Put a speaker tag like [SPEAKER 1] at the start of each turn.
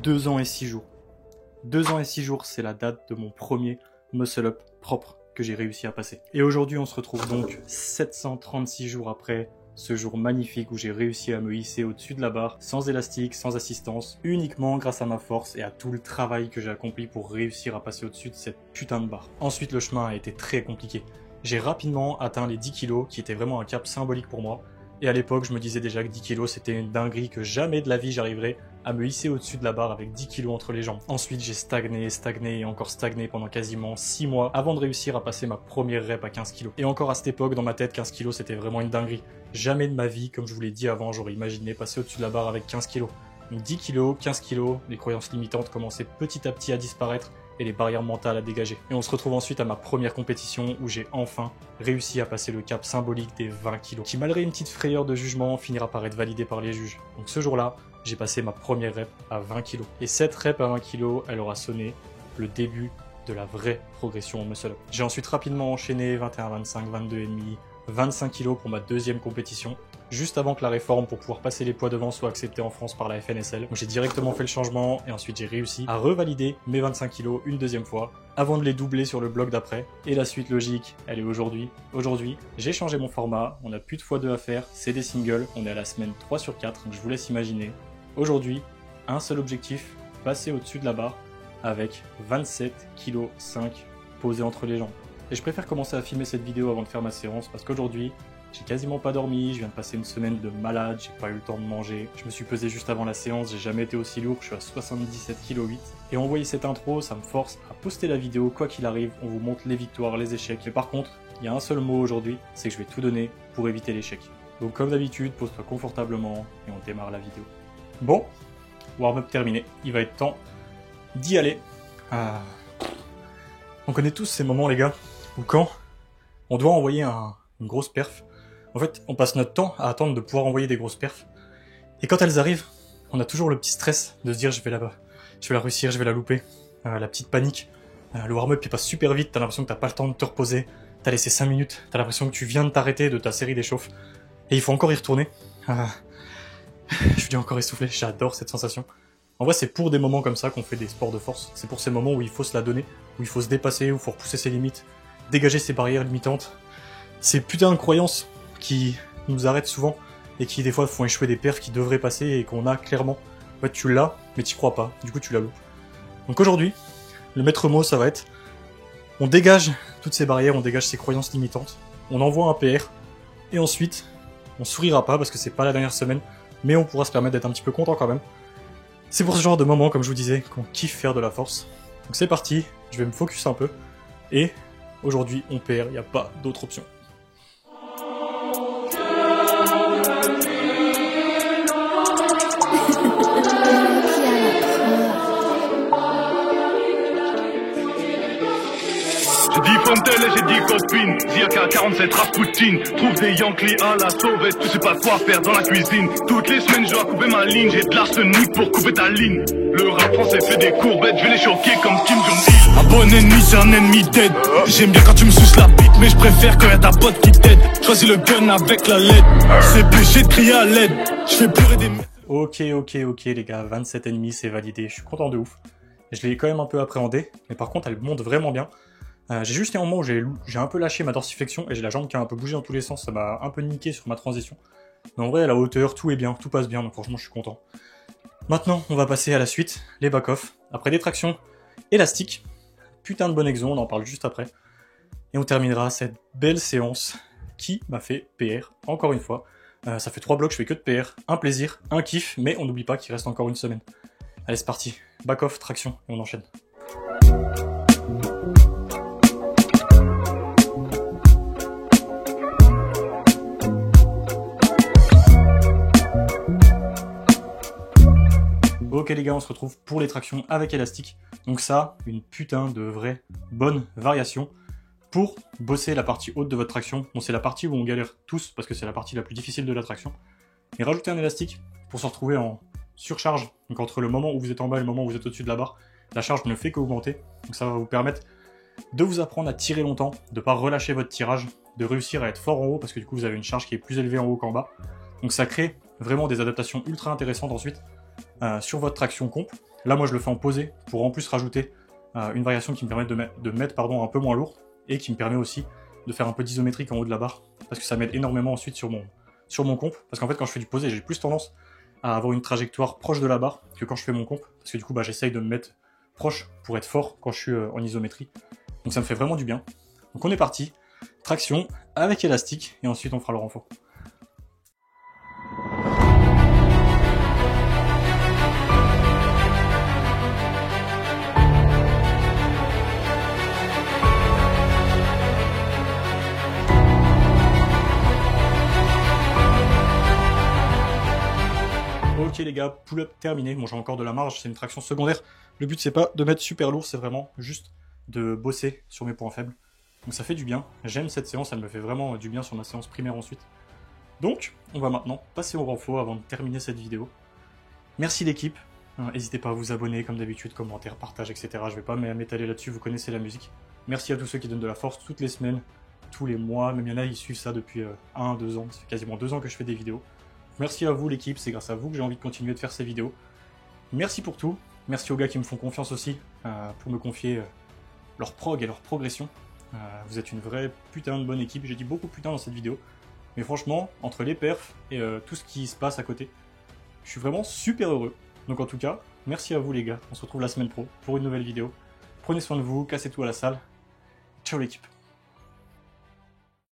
[SPEAKER 1] 2 ans et 6 jours. 2 ans et 6 jours, c'est la date de mon premier muscle-up propre que j'ai réussi à passer. Et aujourd'hui, on se retrouve donc 736 jours après ce jour magnifique où j'ai réussi à me hisser au-dessus de la barre, sans élastique, sans assistance, uniquement grâce à ma force et à tout le travail que j'ai accompli pour réussir à passer au-dessus de cette putain de barre. Ensuite, le chemin a été très compliqué. J'ai rapidement atteint les 10 kilos, qui était vraiment un cap symbolique pour moi. Et à l'époque, je me disais déjà que 10 kilos, c'était une dinguerie, que jamais de la vie j'arriverais à me hisser au-dessus de la barre avec 10 kilos entre les jambes. Ensuite, j'ai stagné et encore stagné pendant quasiment 6 mois avant de réussir à passer ma première rep à 15 kilos. Et encore à cette époque, dans ma tête, 15 kilos, c'était vraiment une dinguerie. Jamais de ma vie, comme je vous l'ai dit avant, j'aurais imaginé passer au-dessus de la barre avec 15 kilos. Donc 10 kilos, 15 kilos, les croyances limitantes commençaient petit à petit à disparaître et les barrières mentales à dégager. Et on se retrouve ensuite à ma première compétition où j'ai enfin réussi à passer le cap symbolique des 20 kilos, qui malgré une petite frayeur de jugement finira par être validé par les juges. Donc ce jour-là, j'ai passé ma première rep à 20 kilos. Et cette rep à 20 kilos, elle aura sonné le début de la vraie progression au muscle-up. J'ai ensuite rapidement enchaîné 21, 25, 22,5, 25 kilos pour ma deuxième compétition, juste avant que la réforme pour pouvoir passer les poids devant soit acceptée en France par la FNSL. Donc j'ai directement fait le changement et ensuite j'ai réussi à revalider mes 25 kilos une deuxième fois avant de les doubler sur le bloc d'après. Et la suite logique, elle est aujourd'hui. Aujourd'hui, j'ai changé mon format, on n'a plus de x2 à faire, c'est des singles, on est à la semaine 3 sur 4, donc je vous laisse imaginer. Aujourd'hui, un seul objectif, passer au-dessus de la barre avec 27,5 kg posés entre les jambes. Et je préfère commencer à filmer cette vidéo avant de faire ma séance parce qu'aujourd'hui, j'ai quasiment pas dormi, je viens de passer une semaine de malade, j'ai pas eu le temps de manger. Je me suis pesé juste avant la séance, j'ai jamais été aussi lourd, je suis à 77,8 kg. Et on voyait cette intro, ça me force à poster la vidéo quoi qu'il arrive, on vous montre les victoires, les échecs. Mais par contre, il y a un seul mot aujourd'hui, c'est que je vais tout donner pour éviter l'échec. Donc comme d'habitude, pose-toi confortablement et on démarre la vidéo. Bon, warm-up terminé, il va être temps d'y aller. On connaît tous ces moments les gars, où quand on doit envoyer une grosse perf, en fait on passe notre temps à attendre de pouvoir envoyer des grosses perfs, et quand elles arrivent, on a toujours le petit stress de se dire je vais la réussir, je vais la louper, la petite panique, le warm-up il passe super vite, t'as l'impression que t'as pas le temps de te reposer, t'as laissé 5 minutes, t'as l'impression que tu viens de t'arrêter de ta série d'échauffe, et il faut encore y retourner. Je suis encore essoufflé, j'adore cette sensation. En vrai, c'est pour des moments comme ça qu'on fait des sports de force. C'est pour ces moments où il faut se la donner, où il faut se dépasser, où il faut repousser ses limites, dégager ses barrières limitantes. Ces putains de croyances qui nous arrêtent souvent et qui des fois font échouer des perfs qui devraient passer et qu'on a clairement. En fait, tu l'as, mais t'y crois pas. Du coup, tu la loupes. Donc aujourd'hui, le maître mot, ça va être on dégage toutes ces barrières, on dégage ces croyances limitantes, on envoie un PR, et ensuite, on sourira pas parce que c'est pas la dernière semaine, mais on pourra se permettre d'être un petit peu content quand même. C'est pour ce genre de moment, comme je vous disais, qu'on kiffe faire de la force. Donc c'est parti, je vais me focus un peu, et aujourd'hui on perd, il n'y a pas d'autre option.
[SPEAKER 2] J'ai dit Fontel et j'ai dit copine, Ziaka 47 Rasputin, trouve des Yankees à la sauvette, tu sais pas quoi faire dans la cuisine. Toutes les semaines je dois couper ma ligne, j'ai de l'arsenic pour couper ta ligne. Le rap français fait des courbettes, je vais les choquer comme Kim Jong-il. Un bon ennemi c'est un ennemi dead, j'aime bien quand tu me suces la bite, mais je préfère quand y'a ta pote qui t'aide. Choisis le gun avec la LED, c'est péché de crier à l'aide, je fais pleurer des...
[SPEAKER 1] Ok les gars, 27 ennemis c'est validé, je suis content de ouf. Je l'ai quand même un peu appréhendé, mais par contre elle monte vraiment bien. J'ai juste un moment où j'ai un peu lâché ma dorsiflexion et j'ai la jambe qui a un peu bougé dans tous les sens, ça m'a un peu niqué sur ma transition. Mais en vrai, à la hauteur, tout est bien, tout passe bien, donc franchement, je suis content. Maintenant, on va passer à la suite, les back-off. Après des tractions élastiques, putain de bon exo, on en parle juste après. Et on terminera cette belle séance qui m'a fait PR, encore une fois. Ça fait 3 blocs, je fais que de PR, un plaisir, un kiff, mais on n'oublie pas qu'il reste encore une semaine. Allez, c'est parti, back-off, traction, et on enchaîne. Ok les gars, on se retrouve pour les tractions avec élastique. Donc ça, une putain de vraie bonne variation pour bosser la partie haute de votre traction. Bon, c'est la partie où on galère tous parce que c'est la partie la plus difficile de la traction. Et rajouter un élastique pour se retrouver en surcharge. Donc entre le moment où vous êtes en bas et le moment où vous êtes au-dessus de la barre, la charge ne fait qu'augmenter. Donc ça va vous permettre de vous apprendre à tirer longtemps, de ne pas relâcher votre tirage, de réussir à être fort en haut parce que du coup vous avez une charge qui est plus élevée en haut qu'en bas. Donc ça crée vraiment des adaptations ultra intéressantes ensuite. sur votre traction comp. Là, moi, je le fais en posé pour en plus rajouter une variation qui me permet de mettre un peu moins lourd et qui me permet aussi de faire un peu d'isométrique en haut de la barre parce que ça m'aide énormément ensuite sur mon comp. Parce qu'en fait, quand je fais du posé, j'ai plus tendance à avoir une trajectoire proche de la barre que quand je fais mon comp parce que du coup, j'essaye de me mettre proche pour être fort quand je suis en isométrie. Donc ça me fait vraiment du bien. Donc on est parti, traction avec élastique et ensuite on fera le renfort. Ok les gars, pull-up terminé. Bon, j'ai encore de la marge, c'est une traction secondaire. Le but c'est pas de mettre super lourd, c'est vraiment juste de bosser sur mes points faibles. Donc ça fait du bien. J'aime cette séance, elle me fait vraiment du bien sur ma séance primaire ensuite. Donc, on va maintenant passer au renfort avant de terminer cette vidéo. Merci l'équipe. N'hésitez pas à vous abonner comme d'habitude, commentaires, partage, etc. Je vais pas m'étaler là-dessus, vous connaissez la musique. Merci à tous ceux qui donnent de la force toutes les semaines, tous les mois, même il y en a, ils suivent ça depuis 1-2 ans. Ça fait quasiment 2 ans que je fais des vidéos. Merci à vous l'équipe, c'est grâce à vous que j'ai envie de continuer de faire ces vidéos. Merci pour tout, merci aux gars qui me font confiance aussi pour me confier leur prog et leur progression. Vous êtes une vraie putain de bonne équipe, j'ai dit beaucoup putain dans cette vidéo. Mais franchement, entre les perfs et tout ce qui se passe à côté, je suis vraiment super heureux. Donc en tout cas, merci à vous les gars, on se retrouve la semaine pro pour une nouvelle vidéo. Prenez soin de vous, cassez tout à la salle. Ciao l'équipe.